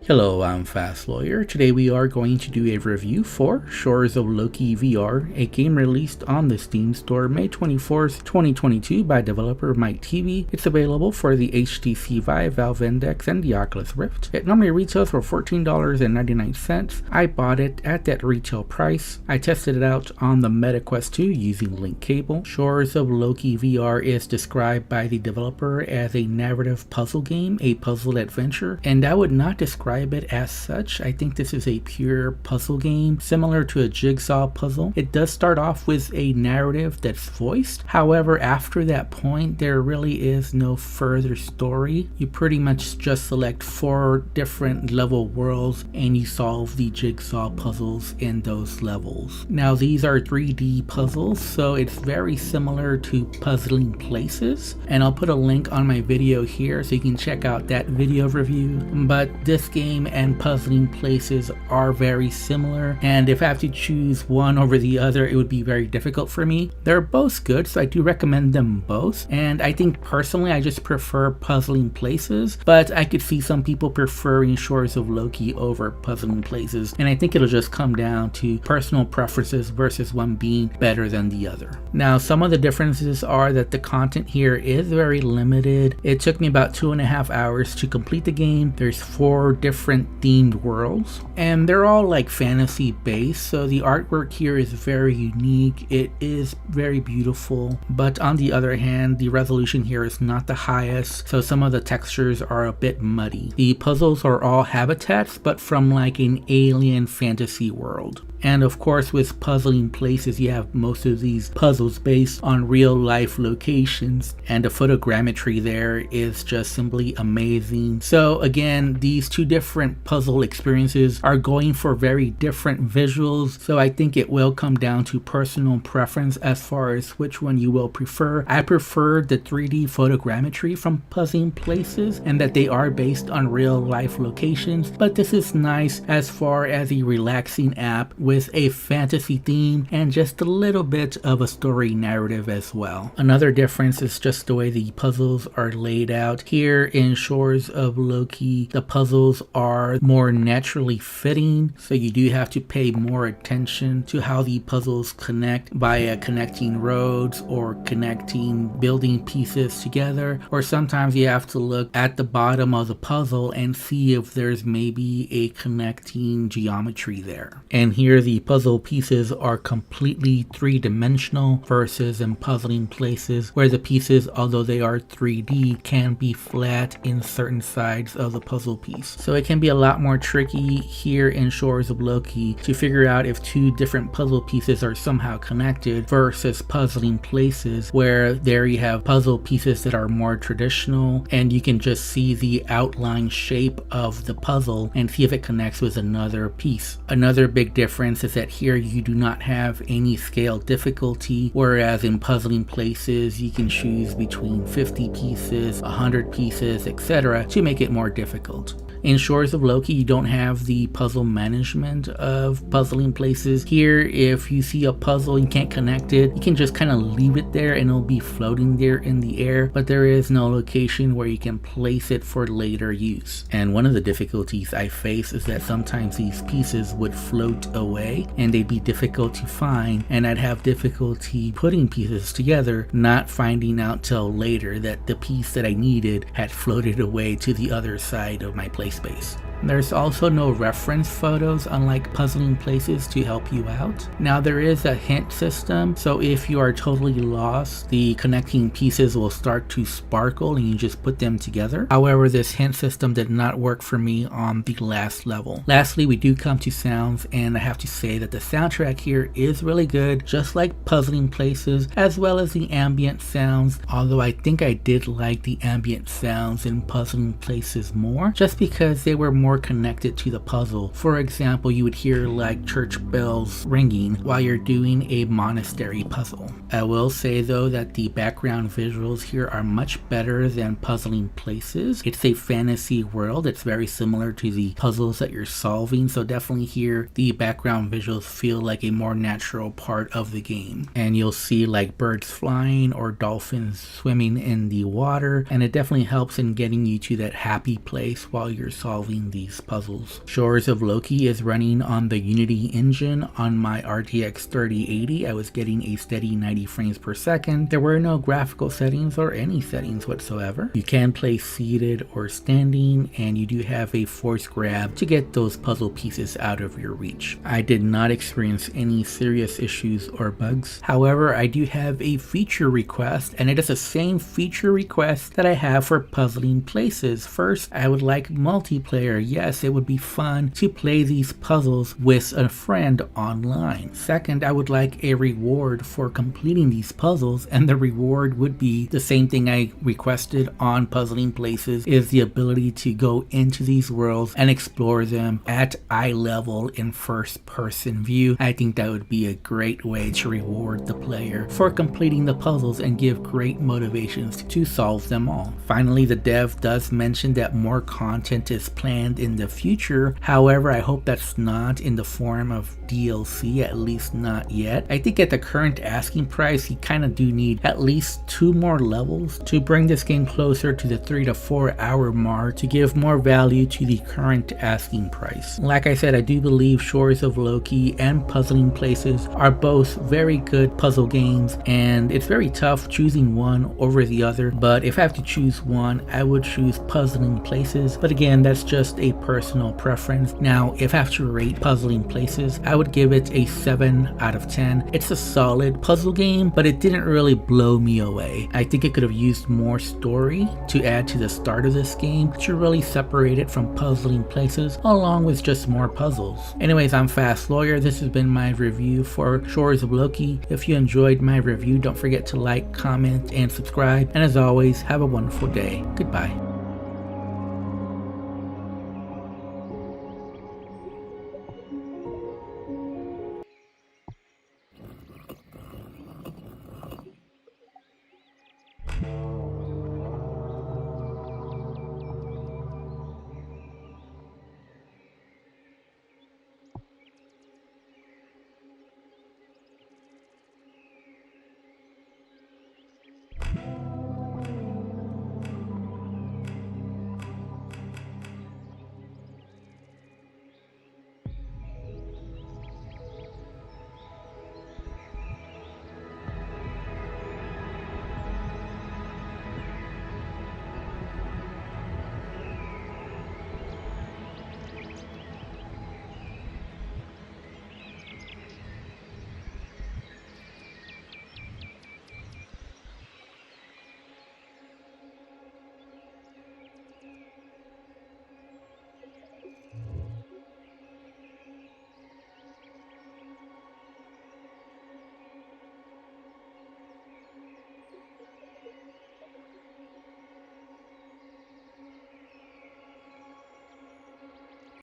Hello, I'm Fast Lawyer. Today we are going to do a review for Shores of Loci VR, a game released on the Steam Store May 24th, 2022 by developer Mike TV. It's available for the HTC Vive, Valve Index, and the Oculus Rift. It normally retails for $14.99. I bought it at that retail price. I tested it out on the Meta Quest 2 using link cable. Shores of Loci VR is described by the developer as a narrative puzzle game, a puzzle adventure, and I would not describe it as such. I think this is a pure puzzle game, similar to a jigsaw puzzle. It does start off with a narrative that's voiced. However, after that point, there really is no further story. You pretty much just select 4 different level worlds and you solve the jigsaw puzzles in those levels. Now, these are 3D puzzles, so it's very similar to Puzzling Places, and I'll put a link on my video here so you can check out that video review. But this game and Puzzling Places are very similar, and if I have to choose one over the other, it would be very difficult for me. They're both good, so I do recommend them both, and I think personally I just prefer Puzzling Places, but I could see some people preferring Shores of Loci over Puzzling Places, and I think it'll just come down to personal preferences versus one being better than the other. Now, some of the differences are that the content here is very limited. It took me about 2.5 hours to complete the game. There's 4 different themed worlds, and they're all like fantasy based, so the artwork here is very unique. It is very beautiful, but on the other hand, the resolution here is not the highest, so some of the textures are a bit muddy. The puzzles are all habitats, but from like an alien fantasy world. And of course, with Puzzling Places, you have most of these puzzles based on real life locations, and the photogrammetry there is just simply amazing. So again, these 2 different puzzle experiences are going for very different visuals, so I think it will come down to personal preference as far as which one you will prefer. I prefer the 3D photogrammetry from Puzzling Places, and that they are based on real life locations, but this is nice as far as a relaxing app with a fantasy theme and just a little bit of a story narrative as well. Another difference is just the way the puzzles are laid out. Here in Shores of Loci, the puzzles are more naturally fitting, so you do have to pay more attention to how the puzzles connect via connecting roads or connecting building pieces together, or sometimes you have to look at the bottom of the puzzle and see if there's maybe a connecting geometry there. And here the puzzle pieces are completely 3-dimensional versus in Puzzling Places, where the pieces, although they are 3D, can be flat in certain sides of the puzzle piece. So it can be a lot more tricky here in Shores of Loci to figure out if 2 different puzzle pieces are somehow connected versus Puzzling Places, where there you have puzzle pieces that are more traditional and you can just see the outline shape of the puzzle and see if it connects with another piece. Another big difference is that here you do not have any scale difficulty, whereas in Puzzling Places you can choose between 50 pieces, 100 pieces, etc. to make it more difficult. In Shores of Loci, you don't have the puzzle management of Puzzling Places. Here, if you see a puzzle and can't connect it, you can just kind of leave it there and it'll be floating there in the air, but there is no location where you can place it for later use. And one of the difficulties I face is that sometimes these pieces would float away and they'd be difficult to find, and I'd have difficulty putting pieces together, not finding out till later that the piece that I needed had floated away to the other side of my place space. There's also no reference photos, unlike Puzzling Places, to help you out. Now, there is a hint system, so if you are totally lost, the connecting pieces will start to sparkle and you just put them together. However, this hint system did not work for me on the last level. Lastly, we do come to sounds, and I have to say that the soundtrack here is really good, just like Puzzling Places, as well as the ambient sounds, although I think I did like the ambient sounds in Puzzling Places more, just because they were more connected to the puzzle. For example, you would hear like church bells ringing while you're doing a monastery puzzle. I will say though that the background visuals here are much better than Puzzling Places. It's a fantasy world. It's very similar to the puzzles that you're solving, so definitely here the background visuals feel like a more natural part of the game. And you'll see like birds flying or dolphins swimming in the water, and it definitely helps in getting you to that happy place while you're solving the these puzzles. Shores of Loci is running on the Unity engine on my RTX 3080. I was getting a steady 90 frames per second. There were no graphical settings or any settings whatsoever. You can play seated or standing, and you do have a force grab to get those puzzle pieces out of your reach. I did not experience any serious issues or bugs. However, I do have a feature request, and it is the same feature request that I have for Puzzling Places. First, I would like multiplayer. Yes, it would be fun to play these puzzles with a friend online. Second, I would like a reward for completing these puzzles, and the reward would be the same thing I requested on Puzzling Places, is the ability to go into these worlds and explore them at eye level in first person view. I think that would be a great way to reward the player for completing the puzzles and give great motivations to solve them all. Finally, the dev does mention that more content is planned in the future. However, I hope that's not in the form of DLC, at least not yet. I think at the current asking price, you kind of do need at least 2 more levels to bring this game closer to the 3 to 4 hour mark to give more value to the current asking price. Like I said, I do believe Shores of Loci and Puzzling Places are both very good puzzle games, and it's very tough choosing one over the other, but if I have to choose one, I would choose Puzzling Places. But again, that's just a personal preference. Now, if I have to rate Puzzling Places, I would give it a 7 out of 10. It's a solid puzzle game, but it didn't really blow me away. I think it could have used more story to add to the start of this game to really separate it from Puzzling Places, along with just more puzzles. Anyways, I'm Fast Lawyer. This has been my review for Shores of Loci. If you enjoyed my review, don't forget to like, comment, and subscribe. And as always, have a wonderful day. Goodbye.